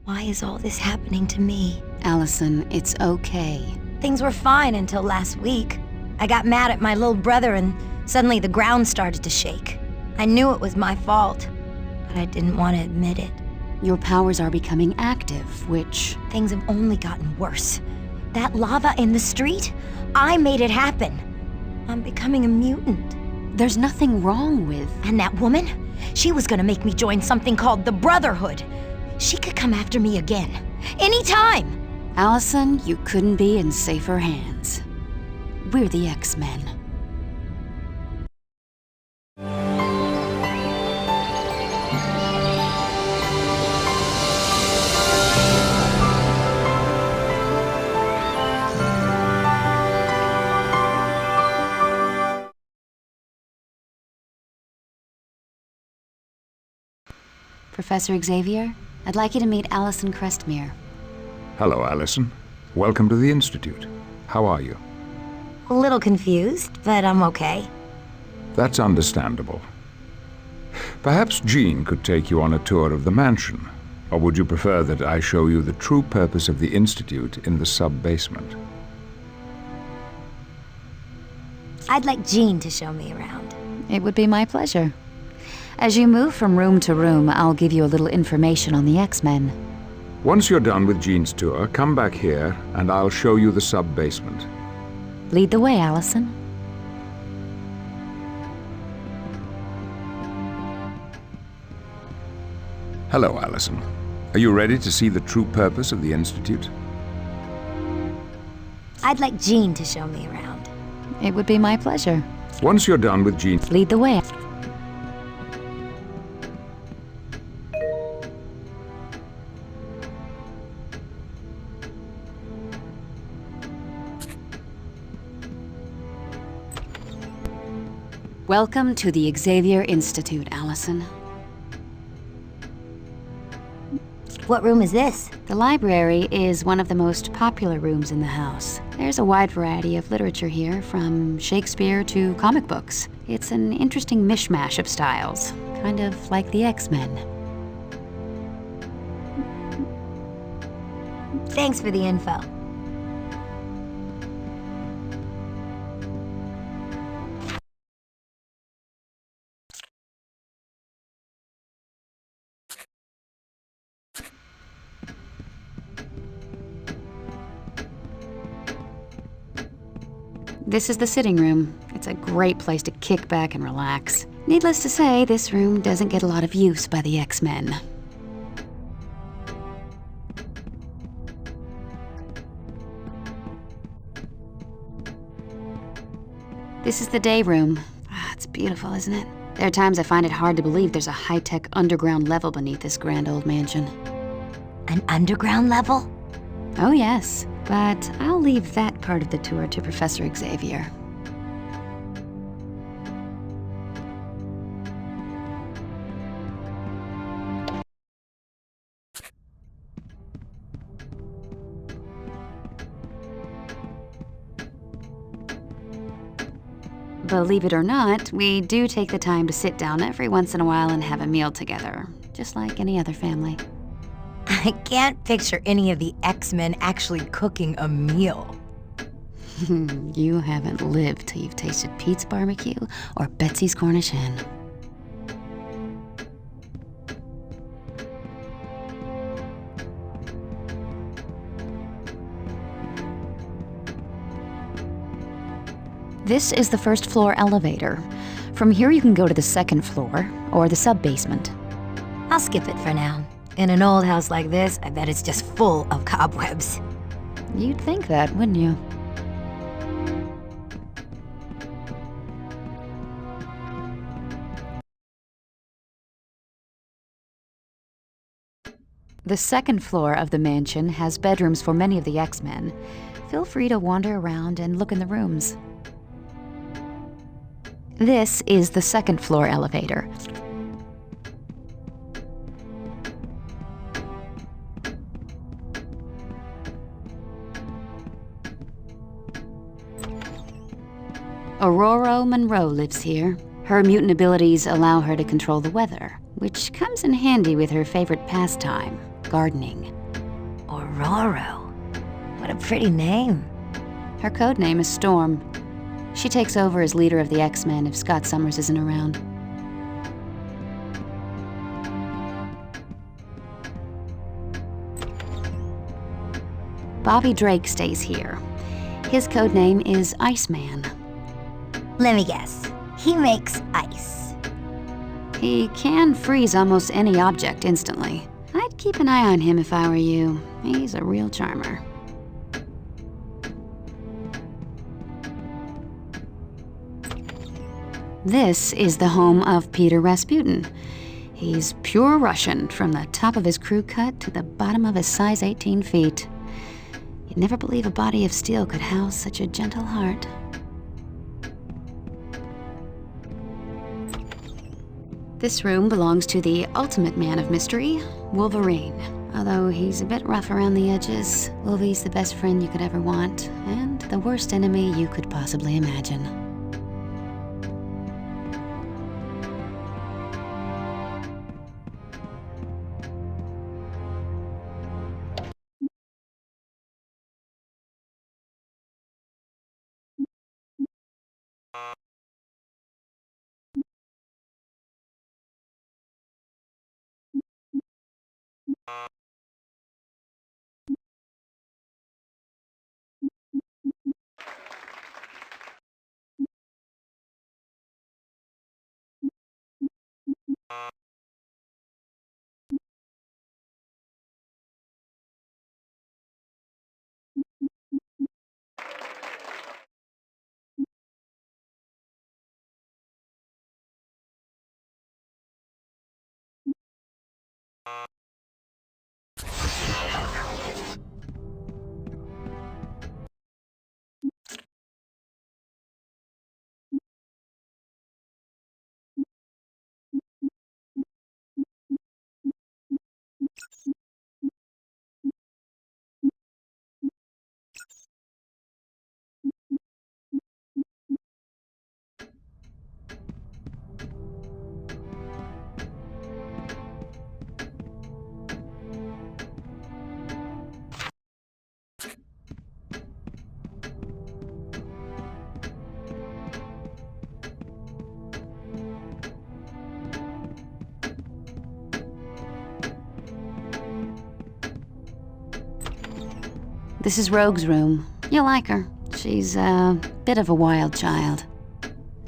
Why is all this happening to me? Allison, it's okay. Things were fine until last week. I got mad at my little brother and suddenly the ground started to shake. I knew it was my fault, but I didn't want to admit it. Your powers are becoming active, which... Things have only gotten worse. That lava in the street? I made it happen. I'm becoming a mutant. There's nothing wrong with... And that woman? She was gonna make me join something called the Brotherhood. She could come after me again. Anytime! Allison, you couldn't be in safer hands. We're the X-Men. Professor Xavier, I'd like you to meet Alison Crestmere. Hello, Alison. Welcome to the Institute. How are you? A little confused, but I'm okay. That's understandable. Perhaps Jean could take you on a tour of the mansion, or would you prefer that I show you the true purpose of the Institute in the sub-basement? I'd like Jean to show me around. It would be my pleasure. As you move from room to room, I'll give you a little information on the X-Men. Once you're done with Jean's tour, come back here and I'll show you the sub-basement. Lead the way, Allison. Hello, Allison. Are you ready to see the true purpose of the Institute? I'd like Jean to show me around. It would be my pleasure. Once you're done with Jean... Lead the way. Welcome to the Xavier Institute, Allison. What room is this? The library is one of the most popular rooms in the house. There's a wide variety of literature here, from Shakespeare to comic books. It's an interesting mishmash of styles, kind of like the X-Men. Thanks for the info. This is the sitting room. It's a great place to kick back and relax. Needless to say, this room doesn't get a lot of use by the X-Men. This is the day room. It's beautiful, isn't it? There are times I find it hard to believe there's a high-tech underground level beneath this grand old mansion. An underground level? Oh yes, but I'll leave that part of the tour to Professor Xavier. Believe it or not, we do take the time to sit down every once in a while and have a meal together, just like any other family. I can't picture any of the X-Men actually cooking a meal. You haven't lived till you've tasted Pete's barbecue or Betsy's Cornish hen. This is the first floor elevator. From here you can go to the second floor, or the sub-basement. I'll skip it for now. In an old house like this, I bet it's just full of cobwebs. You'd think that, wouldn't you? The second floor of the mansion has bedrooms for many of the X-Men. Feel free to wander around and look in the rooms. This is the second floor elevator. Aurora Monroe lives here. Her mutant abilities allow her to control the weather, which comes in handy with her favorite pastime, gardening. Aurora. What a pretty name. Her code name is Storm. She takes over as leader of the X-Men if Scott Summers isn't around. Bobby Drake stays here. His code name is Iceman. Let me guess. He makes ice. He can freeze almost any object instantly. I'd keep an eye on him if I were you. He's a real charmer. This is the home of Peter Rasputin. He's pure Russian, from the top of his crew cut to the bottom of his size 18 feet. You'd never believe a body of steel could house such a gentle heart. This room belongs to the ultimate man of mystery, Wolverine. Although he's a bit rough around the edges, Wolvie's the best friend you could ever want, and the worst enemy you could possibly imagine. This is Rogue's room. You'll like her. She's a bit of a wild child.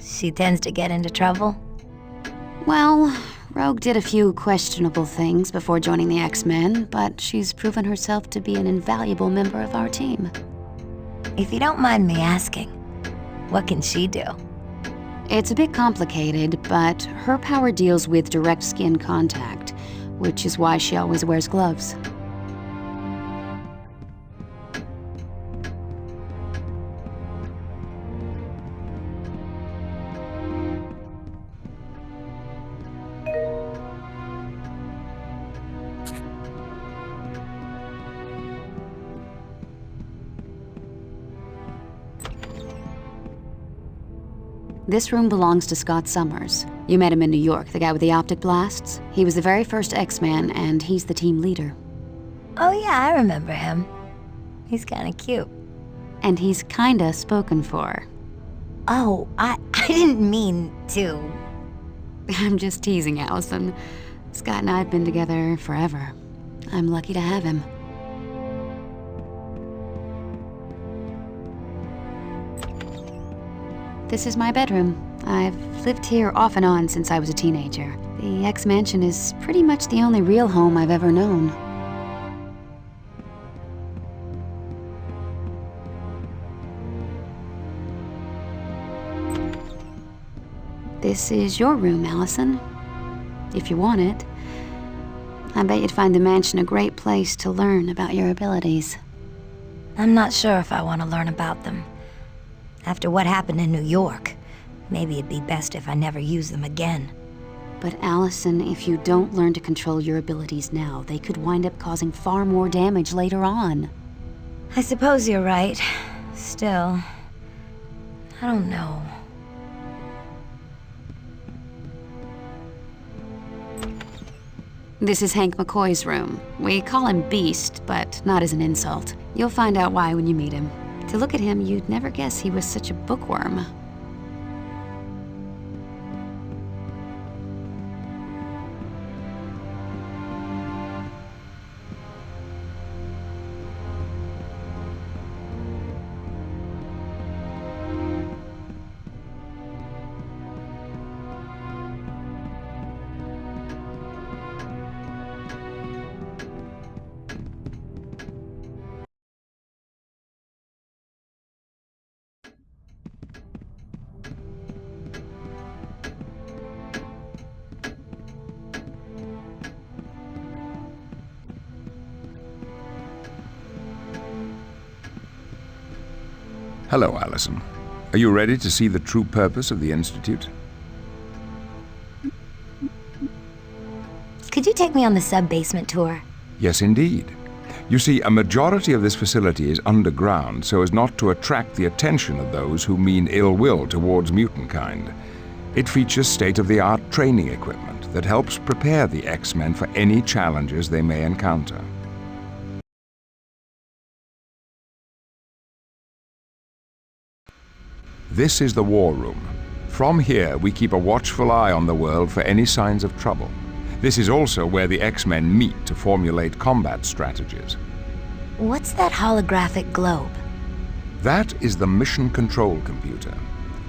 She tends to get into trouble. Well, Rogue did a few questionable things before joining the X-Men, but she's proven herself to be an invaluable member of our team. If you don't mind me asking, what can she do? It's a bit complicated, but her power deals with direct skin contact, which is why she always wears gloves. This room belongs to Scott Summers. You met him in New York, the guy with the optic blasts. He was the very first X-Man, and he's the team leader. Oh yeah, I remember him. He's kinda cute. And he's kinda spoken for. Oh, I didn't mean to. I'm just teasing, Allison. Scott and I have been together forever. I'm lucky to have him. This is my bedroom. I've lived here off and on since I was a teenager. The X-Mansion is pretty much the only real home I've ever known. This is your room, Allison. If you want it. I bet you'd find the mansion a great place to learn about your abilities. I'm not sure if I want to learn about them. After what happened in New York, maybe it'd be best if I never use them again. But Allison, if you don't learn to control your abilities now, they could wind up causing far more damage later on. I suppose you're right. Still, I don't know. This is Hank McCoy's room. We call him Beast, but not as an insult. You'll find out why when you meet him. To look at him, you'd never guess he was such a bookworm. Hello, Alison. Are you ready to see the true purpose of the Institute? Could you take me on the sub-basement tour? Yes, indeed. You see, a majority of this facility is underground so as not to attract the attention of those who mean ill will towards mutant kind. It features state-of-the-art training equipment that helps prepare the X-Men for any challenges they may encounter. This is the War Room. From here, we keep a watchful eye on the world for any signs of trouble. This is also where the X-Men meet to formulate combat strategies. What's that holographic globe? That is the mission control computer.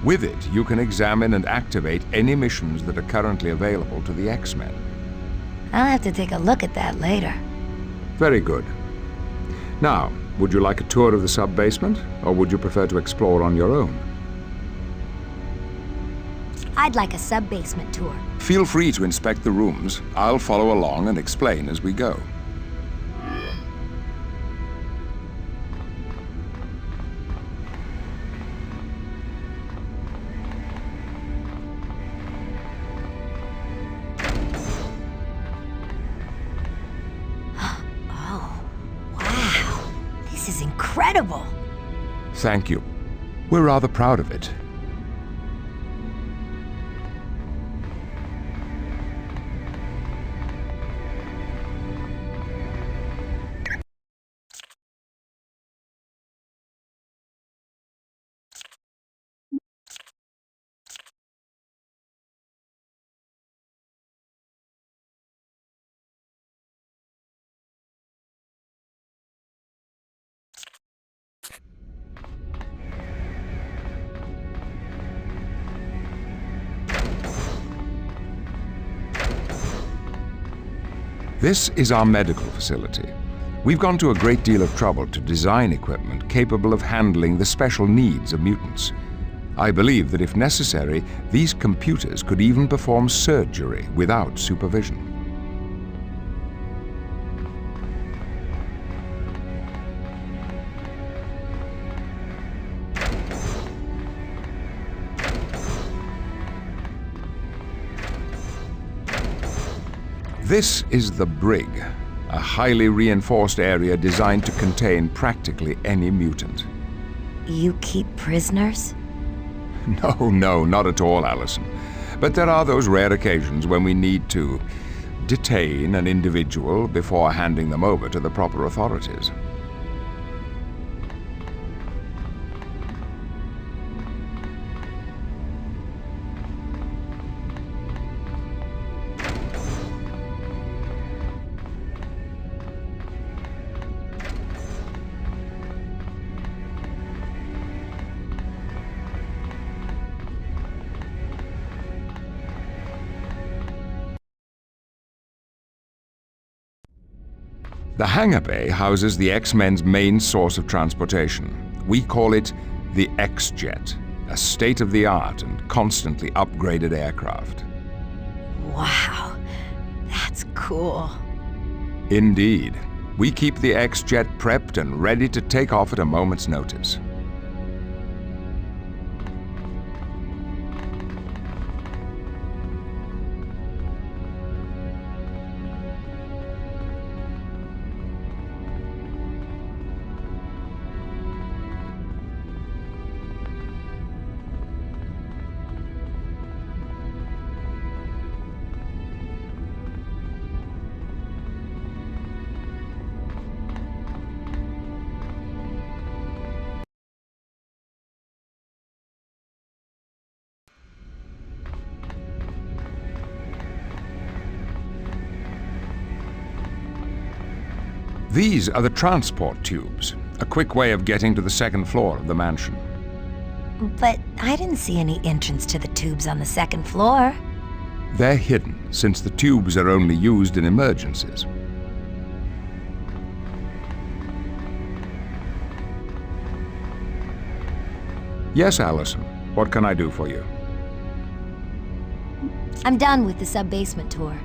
With it, you can examine and activate any missions that are currently available to the X-Men. I'll have to take a look at that later. Very good. Now, would you like a tour of the sub-basement, or would you prefer to explore on your own? I'd like a sub-basement tour. Feel free to inspect the rooms. I'll follow along and explain as we go. Oh, wow. This is incredible. Thank you. We're rather proud of it. This is our medical facility. We've gone to a great deal of trouble to design equipment capable of handling the special needs of mutants. I believe that if necessary, these computers could even perform surgery without supervision. This is the Brig, a highly reinforced area designed to contain practically any mutant. You keep prisoners? No, not at all, Alison. But there are those rare occasions when we need to detain an individual before handing them over to the proper authorities. The hangar bay houses the X-Men's main source of transportation. We call it the X-Jet, a state-of-the-art and constantly upgraded aircraft. Wow, that's cool. Indeed. We keep the X-Jet prepped and ready to take off at a moment's notice. These are the transport tubes, a quick way of getting to the second floor of the mansion. But I didn't see any entrance to the tubes on the second floor. They're hidden, since the tubes are only used in emergencies. Yes, Alison. What can I do for you? I'm done with the sub-basement tour.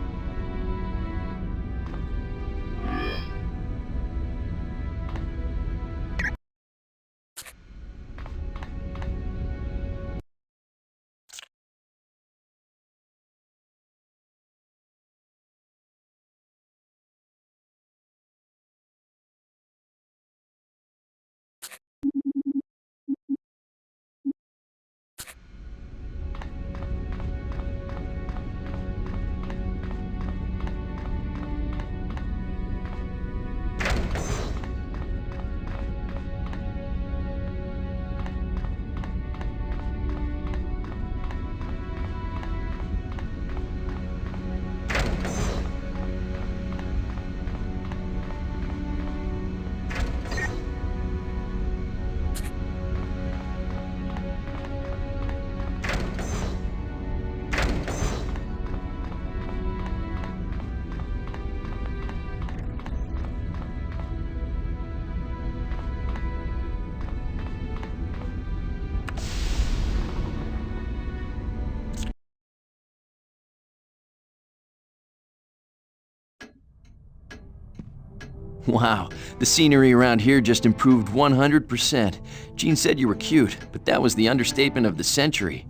Wow, the scenery around here just improved 100%. Jean said you were cute, but that was the understatement of the century.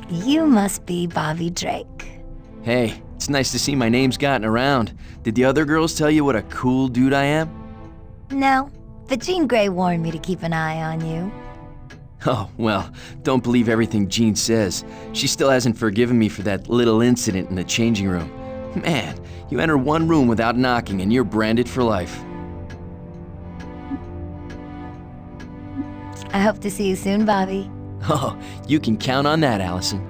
You must be Bobby Drake. Hey, it's nice to see my name's gotten around. Did the other girls tell you what a cool dude I am? No, but Jean Grey warned me to keep an eye on you. Oh, well, don't believe everything Jean says. She still hasn't forgiven me for that little incident in the changing room. Man, you enter one room without knocking and you're branded for life. I hope to see you soon, Bobby. Oh, you can count on that, Allison.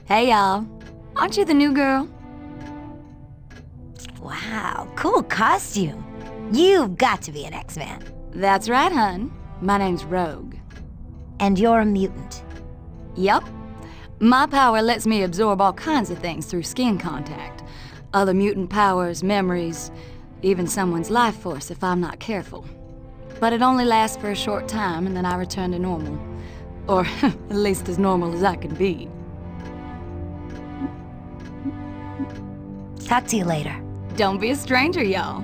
Hey, y'all. Aren't you the new girl? Wow, cool costume. You've got to be an X-Man. That's right, hun. My name's Rogue. And you're a mutant. Yup. My power lets me absorb all kinds of things through skin contact. Other mutant powers, memories, even someone's life force if I'm not careful. But it only lasts for a short time and then I return to normal. Or at least as normal as I can be. Talk to you later. Don't be a stranger, y'all.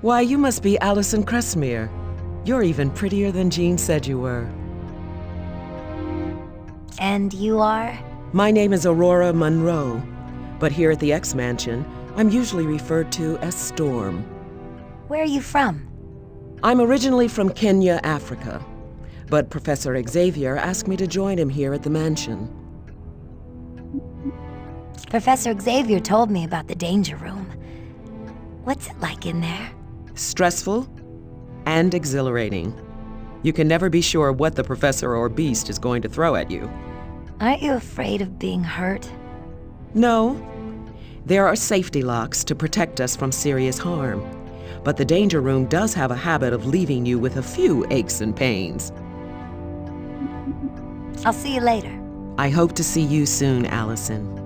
Why, you must be Alison Crestmere. You're even prettier than Jean said you were. And you are? My name is Aurora Monroe, but here at the X Mansion, I'm usually referred to as Storm. Where are you from? I'm originally from Kenya, Africa, but Professor Xavier asked me to join him here at the mansion. Professor Xavier told me about the danger room. What's it like in there? Stressful and exhilarating. You can never be sure what the professor or beast is going to throw at you. Aren't you afraid of being hurt? No. There are safety locks to protect us from serious harm, but the danger room does have a habit of leaving you with a few aches and pains. I'll see you later. I hope to see you soon, Allison.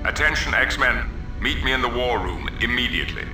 Attention, X-Men. Meet me in the war room immediately.